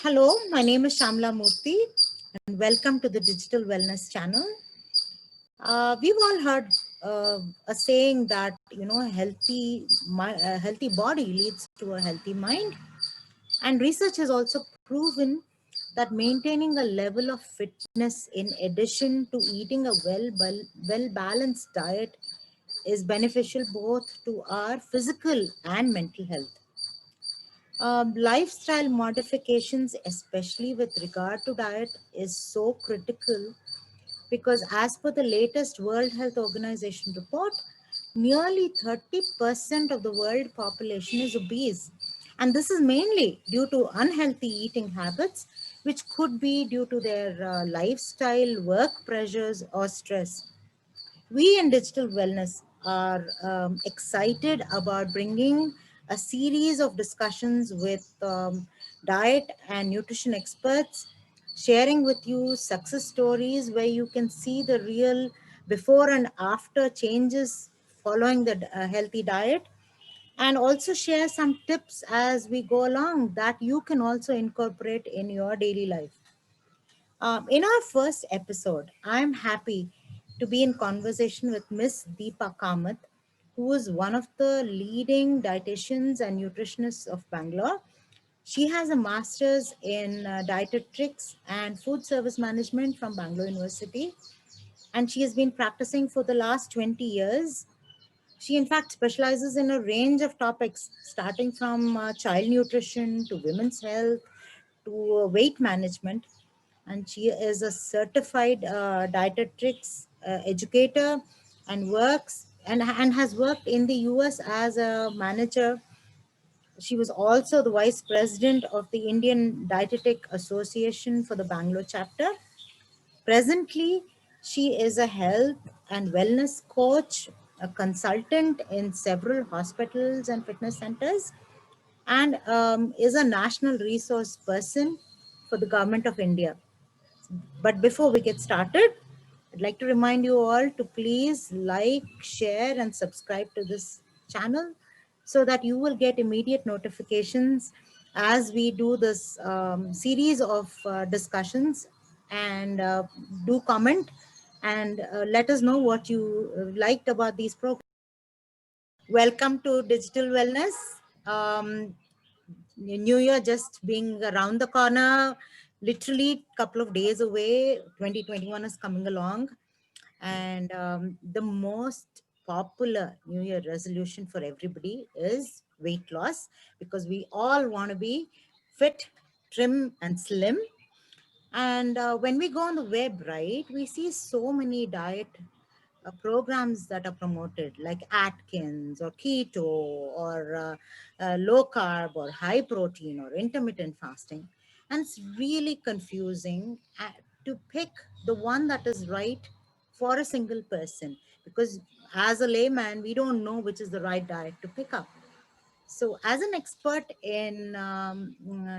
Hello, my name is Shamla Murthy and welcome to the Digital Wellness Channel. We've all heard a saying that a healthy body leads to a healthy mind, and research has also proven that maintaining a level of fitness in addition to eating a well balanced diet is beneficial both to our physical and mental health. Lifestyle modifications, especially with regard to diet, is so critical because, as per the latest World Health Organization report, nearly 30% of the world population is obese. And this is mainly due to unhealthy eating habits, which could be due to their lifestyle, work pressures, or stress. We in Digital Wellness are excited about bringing a series of discussions with diet and nutrition experts, sharing with you success stories where you can see the real before and after changes following the healthy diet, and also share some tips as we go along that you can also incorporate in your daily life. In our first episode, I'm happy to be in conversation with Miss Deepa Kamath, who is one of the leading dietitians and nutritionists of Bangalore. She has a master's in dietetics and food service management from Bangalore University, and she has been practicing for the last 20 years. She, in fact, specializes in a range of topics, starting from child nutrition to women's health to weight management. And she is a certified dietetics educator and and has worked in the US as a manager. She was also the vice president of the Indian Dietetic Association for the Bangalore chapter. Presently, she is a health and wellness coach, a consultant in several hospitals and fitness centers, and is a national resource person for the Government of India. But before we get started, I'd like to remind you all to please like, share, and subscribe to this channel so that you will get immediate notifications as we do this series of discussions, and do comment and let us know what you liked about these programs. Welcome to Digital Wellness. Um, New Year just being around the corner, literally couple of days away. 2021 is coming along, and the most popular New Year resolution for everybody is weight loss, because we all want to be fit, trim, and slim. And when we go on the web, right, we see so many diet programs that are promoted, like Atkins or keto or low carb or high protein or intermittent fasting. And it's really confusing to pick the one that is right for a single person, because as a layman, we don't know which is the right diet to pick up. So, as an expert in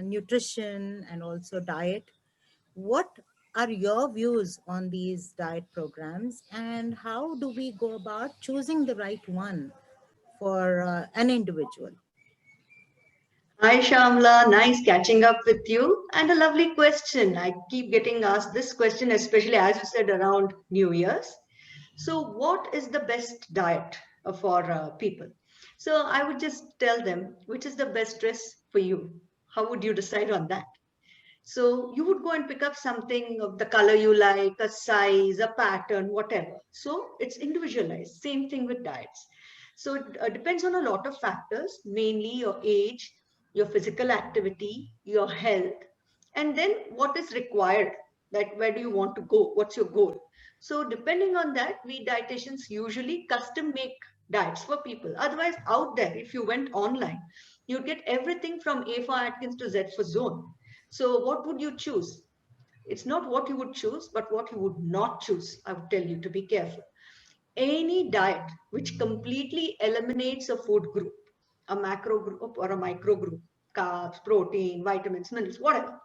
nutrition and also diet, what are your views on these diet programs, and how do we go about choosing the right one for an individual? Hi Shamla, nice catching up with you. And a lovely question. I keep getting asked this question, especially as you said around New Year's. So, what is the best diet for people? So, I would just tell them which is the best dress for you. How would you decide on that? So, you would go and pick up something of the color you like, a size, a pattern, whatever. So, it's individualized. Same thing with diets. So, it depends on a lot of factors, mainly your age, your physical activity, your health, and then what is required. Like, where do you want to go? What's your goal? So, depending on that, we dietitians usually custom make diets for people. Otherwise, out there, if you went online, you'd get everything from A for Atkins to Z for Zone. So, what would you choose? It's not what you would choose, but what you would not choose. I would tell you to be careful. Any diet which completely eliminates a food group, a macro group or a micro group, carbs, protein, vitamins, minerals, whatever,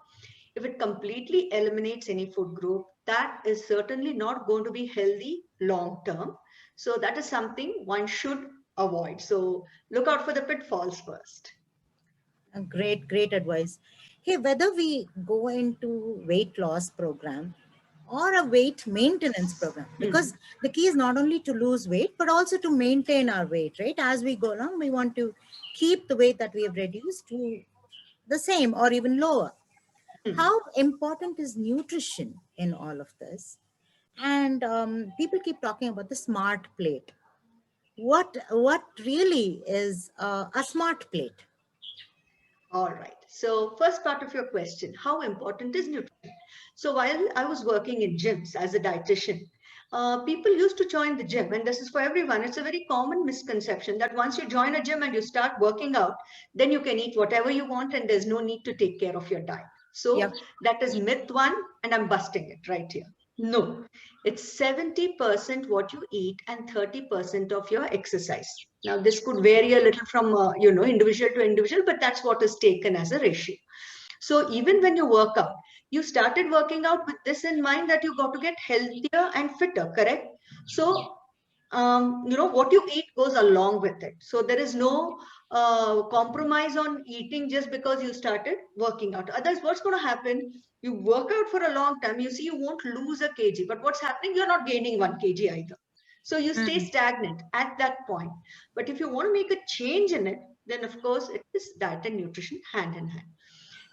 if it completely eliminates any food group, that is certainly not going to be healthy long term. So, that is something one should avoid. So, look out for the pitfalls first. Great advice. Hey, whether we go into weight loss program or a weight maintenance program, because the key is not only to lose weight but also to maintain our weight, right? As we go along, we want to keep the weight that we have reduced to the same or even lower. How important is nutrition in all of this? And people keep talking about the smart plate. What really is a smart plate? All right. So first part of your question, how important is nutrition? So while I was working in gyms as a dietitian, people used to join the gym, and this is for everyone. It's a very common misconception that once you join a gym and you start working out, then you can eat whatever you want and there's no need to take care of your diet. Yep. So that is myth one, and I'm busting it right here. No, it's 70% what you eat and 30% of your exercise. Now, this could vary a little from individual to individual, but that's what is taken as a ratio. So even when you work out, you started working out with this in mind that you got to get healthier and fitter, correct? So what you eat goes along with it. So there is no compromise on eating just because you started working out. Otherwise, what's going to happen? You work out for a long time, you see you won't lose a kg, but what's happening? You're not gaining 1 kg either. So you stay Mhm. stagnant at that point. But if you want to make a change in it, then of course it is diet and nutrition hand in hand.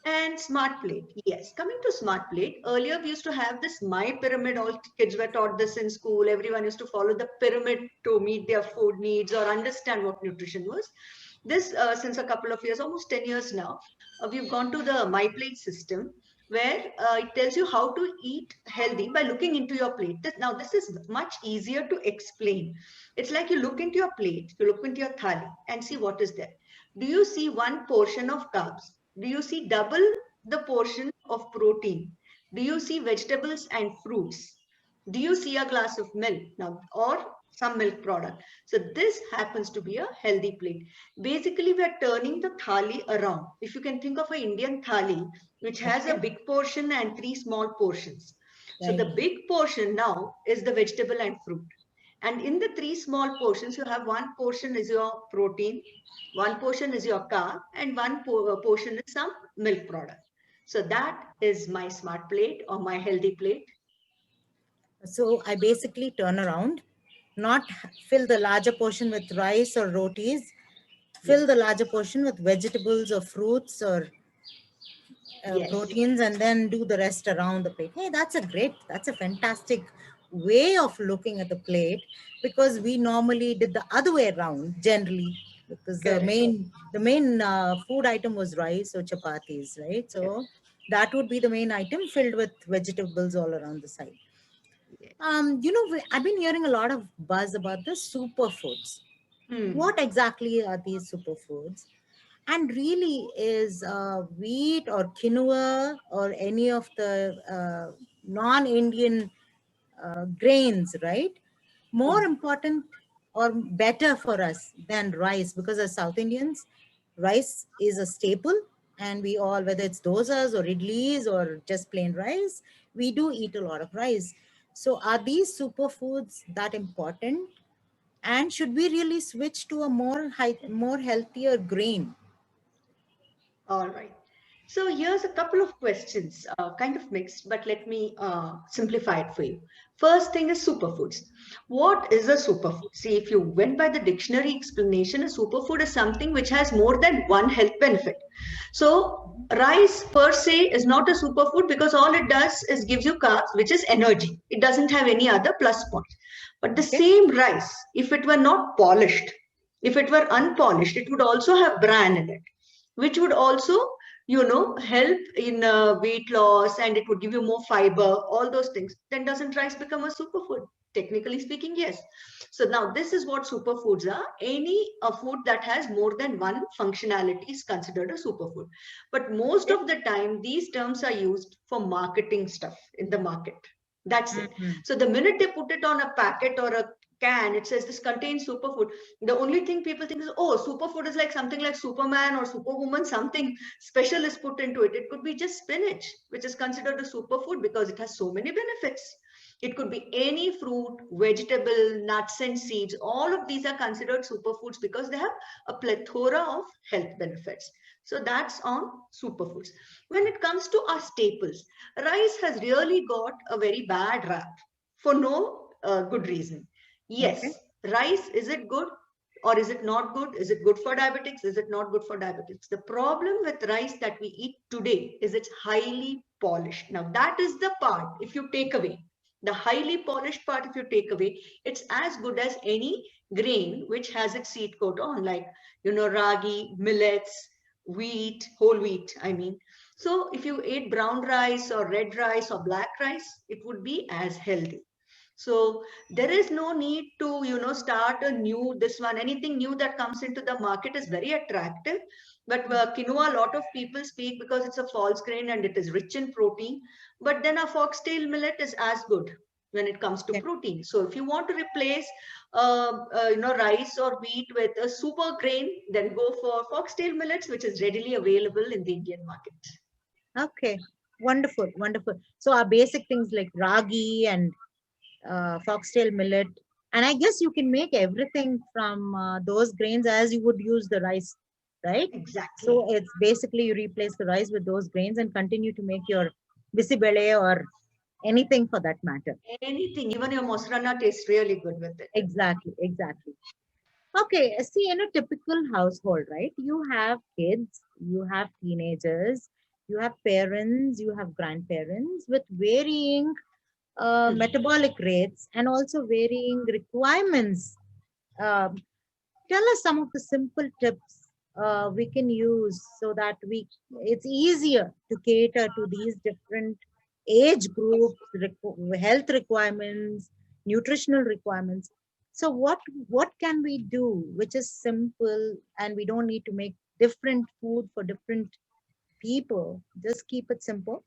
And smart plate, yes. Coming to smart plate, earlier we used to have this my pyramid. All kids were taught this in school. Everyone used to follow the pyramid to meet their food needs or understand what nutrition was. This, since a couple of years, almost 10 years now, we've gone to the my plate system where it tells you how to eat healthy by looking into your plate. Now, this is much easier to explain. It's like you look into your plate, you look into your thali and see what is there. Do you see one portion of carbs? Do you see double the portion of protein? Do you see vegetables and fruits? Do you see a glass of milk now or some milk product? So this happens to be a healthy plate. Basically, we are turning the thali around. If you can think of an Indian thali, which has a Okay. big portion and three small portions. So Right. the big portion now is the vegetable and fruit. And in the three small portions, you have one portion is your protein, one portion is your carb, and one portion is some milk product. So that is my smart plate or my healthy plate. So I basically turn around, not fill the larger portion with rice or rotis, fill Yes, the larger portion with vegetables or fruits or yes. proteins, and then do the rest around the plate. Hey, that's a fantastic way of looking at the plate, because we normally did the other way around generally, because Correct. the main food item was rice or chapatis, right? Correct. So that would be the main item filled with vegetables all around the side. Yes. I've been hearing a lot of buzz about the superfoods. Hmm. What exactly are these superfoods? And really, is wheat or quinoa or any of the non-Indian grains, right, more Hmm. important or better for us than rice? Because as South Indians, rice is a staple, and we all, whether it's dosas or idlis or just plain rice, we do eat a lot of rice. So are these superfoods that important? And should we really switch to a more healthier grain? All right. So here's a couple of questions, kind of mixed, but let me simplify it for you. First thing is superfoods. What is a superfood? See, if you went by the dictionary explanation, a superfood is something which has more than one health benefit. So rice per se is not a superfood because all it does is gives you carbs, which is energy. It doesn't have any other plus points. But the Okay. same rice, if it were not polished, if it were unpolished, it would also have bran in it, which would also help in weight loss, and it would give you more fiber, all those things. Then doesn't rice become a superfood? Technically speaking, yes. So now this is what superfoods are. Any food that has more than one functionality is considered a superfood. But most Okay. of the time these terms are used for marketing stuff in the market. That's it. Mhm. So the minute they put it on a packet or a can, it says this contains superfood. The only thing people think is, oh, superfood is like something like Superman or Superwoman, something special is put into it. It could be just spinach, which is considered a superfood because it has so many benefits. It could be any fruit, vegetable, nuts and seeds. All of these are considered superfoods because they have a plethora of health benefits. So that's on superfoods. When it comes to our staples, rice has really got a very bad rap for no good reason. Okay. Yes, rice, is it good or is it not good? Is it good for diabetics? Is it not good for diabetics? The problem with rice that we eat today is it's highly polished. Now that is the part, if you take away the highly polished part, if you take away, it's as good as any grain which has its seed coat on, like, ragi, millets, wheat, whole wheat, I mean. So if you ate brown rice or red rice or black rice, it would be as healthy. So there is no need to, start a new, this one, anything new that comes into the market is very attractive. But quinoa, a lot of people speak because it's a false grain and it is rich in protein. But then a foxtail millet is as good when it comes to Okay. protein. So if you want to replace, rice or wheat with a super grain, then go for foxtail millets, which is readily available in the Indian market. Okay. Wonderful. Wonderful. So our basic things like ragi and foxtail millet, and I guess you can make everything from those grains as you would use the rice, right? Exactly. So it's basically you replace the rice with those grains and continue to make your bisibele or anything for that matter. Anything, even your mosrana tastes really good with it. Exactly. Exactly. Okay, see, in a typical household, right? You have kids, you have teenagers, you have parents, you have grandparents with varying metabolic rates and also varying requirements. Um, Tell us some of the simple tips we can use so that it's easier to cater to these different age groups, health requirements, nutritional requirements. So what can we do which is simple and we don't need to make different food for different people? Just keep it simple.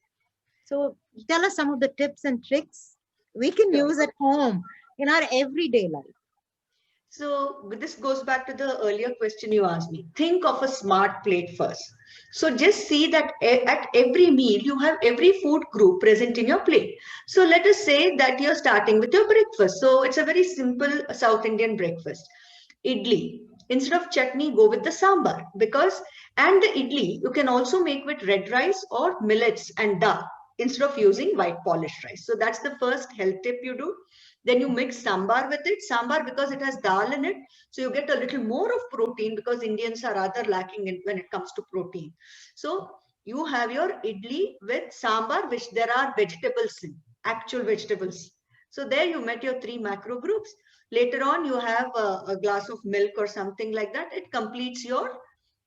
So tell us some of the tips and tricks we can Sure. use at home in our everyday life. So this goes back to the earlier question you asked me. Think of a smart plate first. So just see that at every meal, you have every food group present in your plate. So let us say that you're starting with your breakfast. So it's a very simple South Indian breakfast. Idli. Instead of chutney, go with the sambar, because, and the idli you can also make with red rice or millets and dal instead of using white polished rice. So that's the first health tip you do. Then you mix sambar with it. Sambar, because it has dal in it, so you get a little more of protein, because Indians are rather lacking in when it comes to protein. So you have your idli with sambar, which there are vegetables in, actual vegetables. So there you met your three macro groups. Later on, you have a glass of milk or something like that. It completes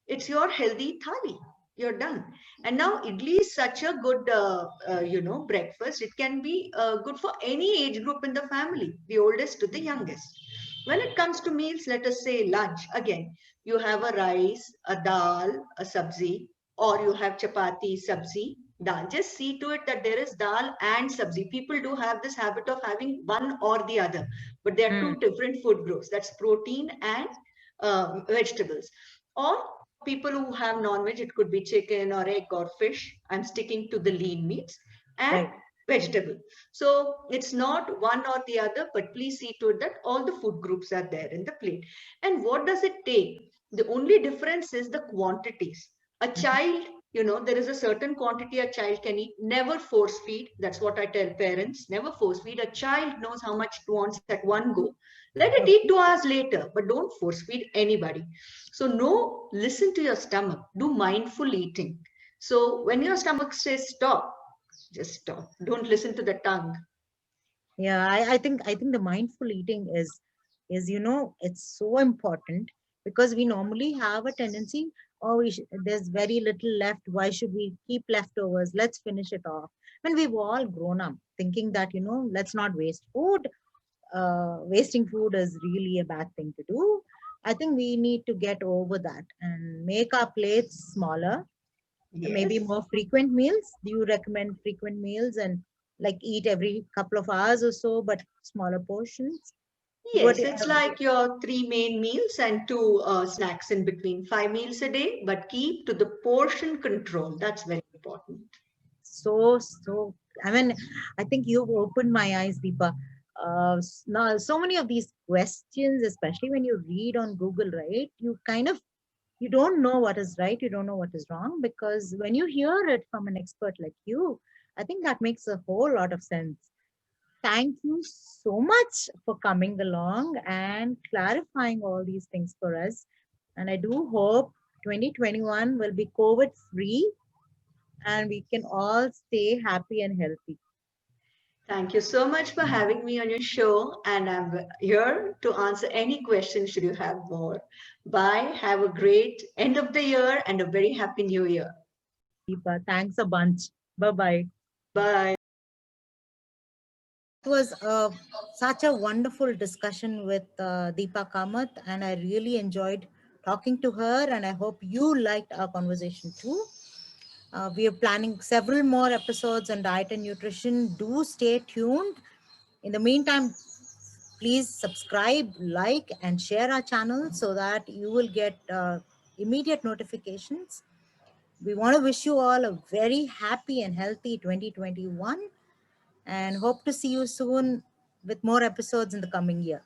it's your healthy thali. You're done. And now idli is such a good, breakfast. It can be good for any age group in the family, the oldest to the youngest. When it comes to meals, let us say lunch. Again, you have a rice, a dal, a sabzi, or you have chapati, sabzi, dal. Just see to it that there is dal and sabzi. People do have this habit of having one or the other, but they are Hmm. two different food groups. That's protein and vegetables. Or people who have non-veg, it could be chicken or egg or fish. I'm sticking to the lean meats and Right. vegetable. So it's not one or the other, but please see to it that all the food groups are there in the plate. And what does it take? The only difference is the quantities. A Mhm. child, there is a certain quantity a child can eat. Never force feed. That's what I tell parents. Never force feed. A child knows how much it wants at one go. Let it eat Okay. 2 hours later, but don't force feed anybody. So no, listen to your stomach. Do mindful eating. So when your stomach says stop, just stop. Don't listen to the tongue. Yeah, I think the mindful eating is it's so important because we normally have a tendency, oh, there's very little left. Why should we keep leftovers? Let's finish it off. When we've all grown up thinking that let's not waste food. Wasting food is really a bad thing to do. I think we need to get over that and make our plates smaller, maybe Yes. more frequent meals. Do you recommend frequent meals and like eat every couple of hours or so, but smaller portions? What? Yes, it's like your three main meals and two snacks in between. 5 meals a day, but keep to the portion control. That's very important. So I mean, I think you've opened my eyes, Deepa. Now, so many of these questions, especially when you read on Google, right? You don't know what is right, you don't know what is wrong, because when you hear it from an expert like you, I think that makes a whole lot of sense. Thank you so much for coming along and clarifying all these things for us. And I do hope 2021 will be COVID free and we can all stay happy and healthy. Thank you so much for having me on your show, and I'm here to answer any questions should you have more. Bye. Have a great end of the year and a very happy new year. Deepa, thanks a bunch. Bye bye. Bye. It was such a wonderful discussion with Deepa Kamath, and I really enjoyed talking to her. And I hope you liked our conversation too. We are planning several more episodes on diet and nutrition. Do stay tuned. In the meantime, please subscribe, like, and share our channel so that you will get immediate notifications. We want to wish you all a very happy and healthy 2021 and hope to see you soon with more episodes in the coming year.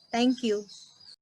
Thank you.